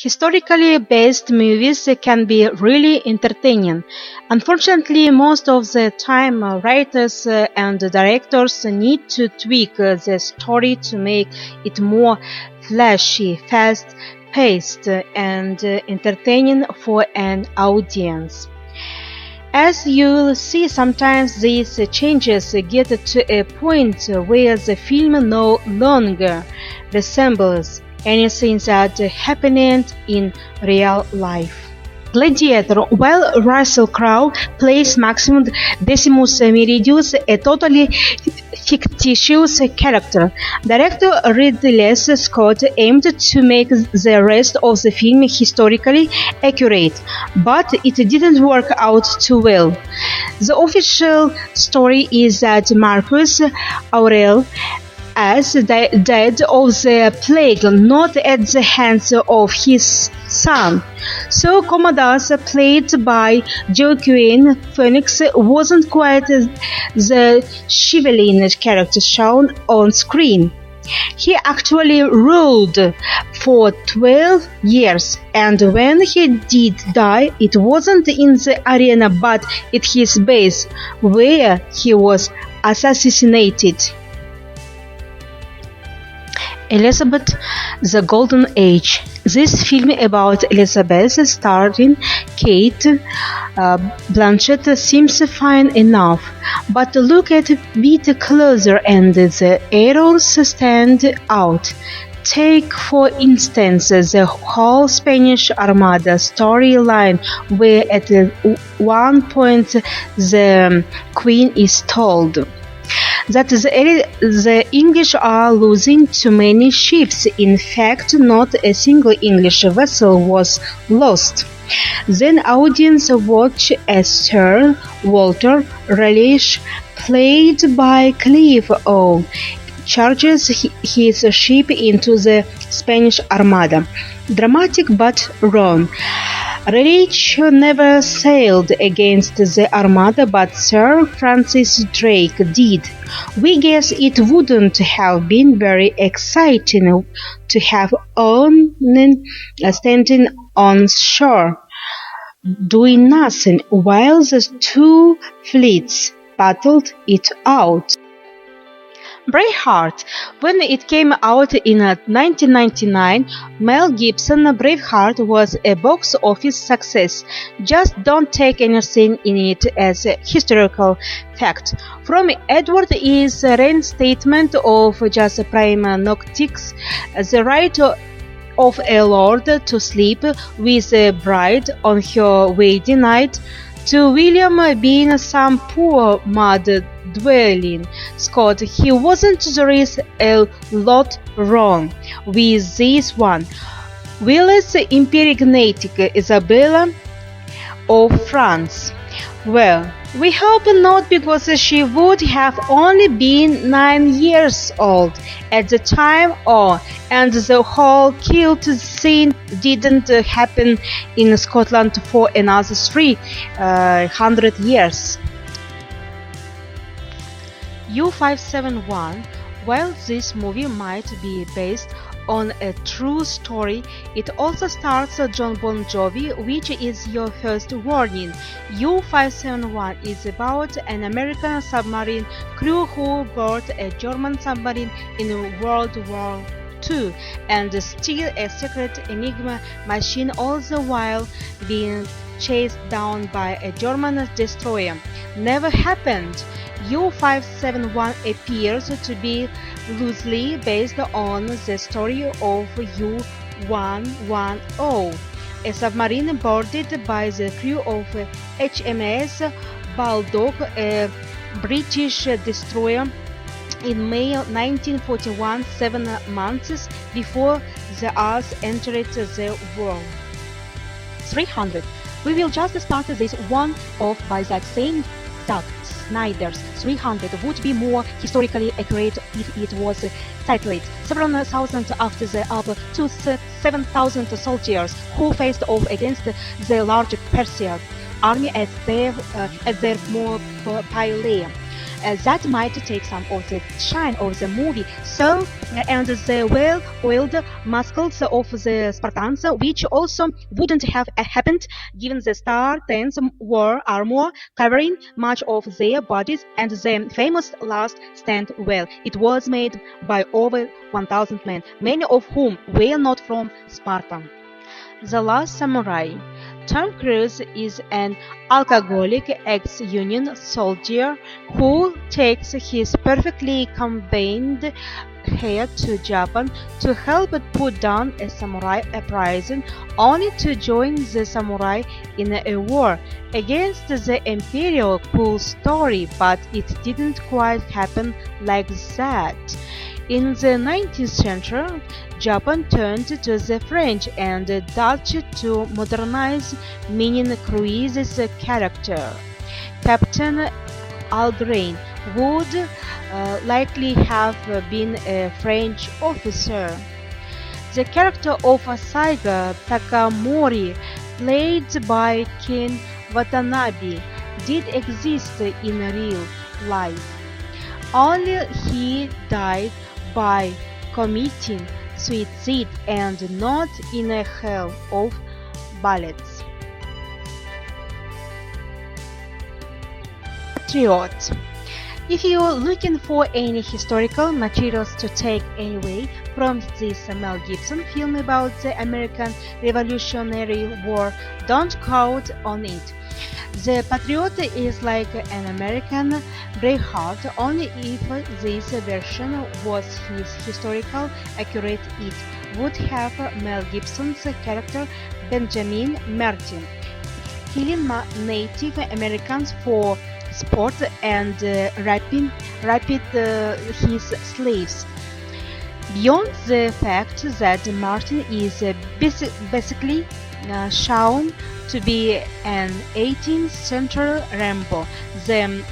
Historically based movies can be really entertaining. Unfortunately, most of the time, writers and directors need to tweak the story to make it more flashy, fast-paced, and entertaining for an audience. As you'll see, sometimes these changes get to a point where the film no longer resembles anything that happening in real life. Gladiator, while Russell Crowe plays Maximus Decimus Meridius, a totally fictitious character, director Ridley Scott aimed to make the rest of the film historically accurate, but it didn't work out too well. The official story is that Marcus Aurelius died of the plague, not at the hands of his son. So Commodus, played by Joaquin Phoenix, wasn't quite the chivalrous character shown on screen. He actually ruled for 12 years, and when he did die, it wasn't in the arena but at his base, where he was assassinated. Elizabeth, the Golden Age. This film about Elizabeth, starring Kate Blanchett, seems fine enough, but look at it closer and the errors stand out. Take, for instance, the whole Spanish Armada storyline, where at one point the Queen is told that the English are losing too many ships. In fact, not a single English vessel was lost. Then audience watch as Sir Walter Raleigh, played by Clive Owen, charges his ship into the Spanish Armada. Dramatic but wrong. Raleigh never sailed against the Armada, but Sir Francis Drake did. We guess it wouldn't have been very exciting to have Owen standing on shore, doing nothing, while the two fleets battled it out. Braveheart. When it came out in 1999, Mel Gibson Braveheart was a box office success. Just don't take anything in it as a historical fact. From Edward is a reinstatement of just prime noctics, the right of a lord to sleep with a bride on her wedding night, to William being some poor mud-dwelling Scot. He wasn't. There is a lot wrong with this one. Willis impregnating Isabella of France. Well, we hope not, because she would have only been 9 years old at the time, and the whole kilt scene didn't happen in Scotland for another 300 years. U571. While this movie might be based on a true story, it also stars John Bon Jovi, which is your first warning. U571 is about an American submarine crew who board a German submarine in World War II and steal a secret Enigma machine, all the while being chased down by a German destroyer. Never happened. U571 appears to be loosely based on the story of U110, a submarine boarded by the crew of HMS Baldock, a British destroyer, in May 1941, 7 months before the Earth entered the war. 300. We will just start this one off by that saying that Snyder's 300 would be more historically accurate if it was titled several thousand after the up to 7,000 soldiers who faced off against the large Persian army at their more pile. that might take some of the shine of the movie. So, and the well-oiled muscles of the Spartans, which also wouldn't have happened given the Spartans wore armor covering much of their bodies, and the famous last stand well. It was made by over 1,000 men, many of whom were not from Sparta. The Last Samurai. Tom Cruise is an alcoholic ex-Union soldier who takes his perfectly combined hair to Japan to help put down a samurai uprising, only to join the samurai in a war against the imperial. Cool story, but it didn't quite happen like that. In the 19th century, Japan turned to the French and Dutch to modernize, meaning Cruise's character, Captain Algrain, would likely have been a French officer. The character of Saiga Takamori, played by Ken Watanabe, did exist in real life. Only he died by committing suicide and not in a hell of bullets. Patriot. If you're looking for any historical materials to take away from this Mel Gibson film about the American Revolutionary War, don't count on it. The Patriot is like an American Braveheart, only if this version was his historical accurate. It would have Mel Gibson's character Benjamin Martin killing Native Americans for sport and raping his slaves. Beyond the fact that Martin is basically shown to be an 18th century Rambo, the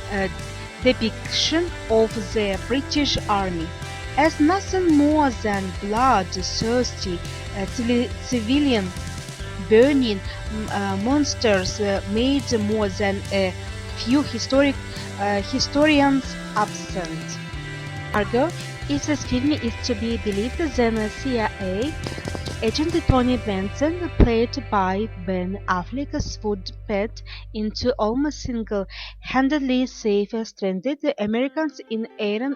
depiction of the British Army as nothing more than blood-thirsty civilian burning monsters made more than a few historians absent. Argo, if this film is to be believed, then CIA agent Tony Benson, played by Ben Affleck, would pet into almost single-handedly save stranded Americans in Iran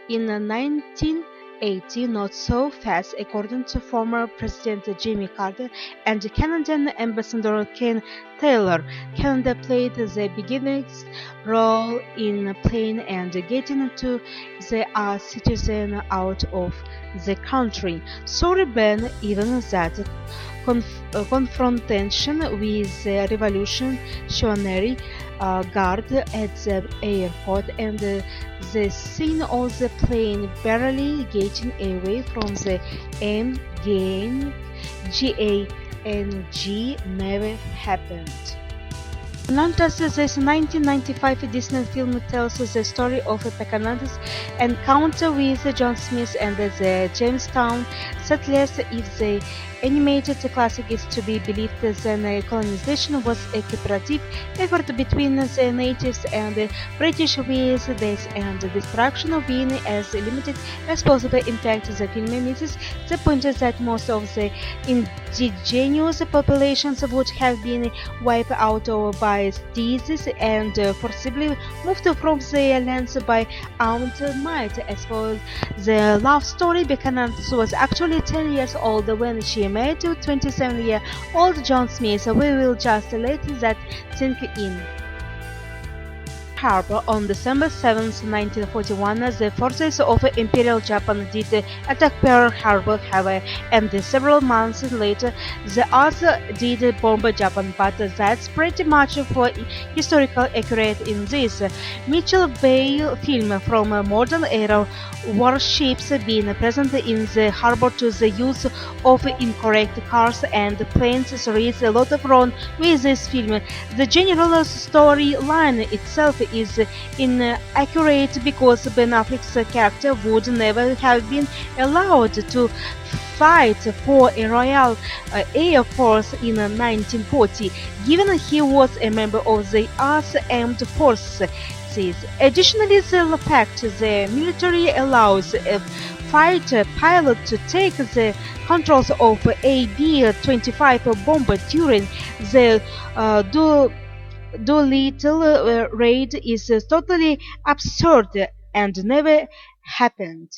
in 1980, not so fast, according to former President Jimmy Carter and Canadian Ambassador Ken Taylor. Canada played the beginning's role in playing and getting to the citizen out of the country. Sorry, Ben, even that confrontation with the Revolutionary Guard at the airport and the scene of the plane barely getting away from the endgame GANG never happened. Pocahontas, this 1995 Disney film, tells the story of Pocahontas' encounter with John Smith and the Jamestown settlers. If the animated classic is to be believed, then colonization was a cooperative effort between the natives and the British, with death and destruction being as limited as possible. In fact, the film misses the point that most of the indigenous populations would have been wiped out by disease and forcibly moved from their lands by armed might. As for the love story, Pocahontas was actually 10 years old when she met 27-year-old John Smith. We will just let that sink in. Harbor. On December 7, 1941, the forces of Imperial Japan did attack Pearl Harbor, Hawaii, and several months later the others did bomb Japan, but that's pretty much for historical accurate in this Mitchell Bay film. From modern era warships being present in the harbor to the use of incorrect cars and planes, there is a lot of wrong with this film. The general storyline itself is inaccurate because Ben Affleck's character would never have been allowed to fight for a Royal Air Force in 1940, given he was a member of the U.S. Armed Forces. policies. Additionally, the fact the military allows a fighter pilot to take the controls of AB-25 bomber during the Doolittle raid is totally absurd and never happened.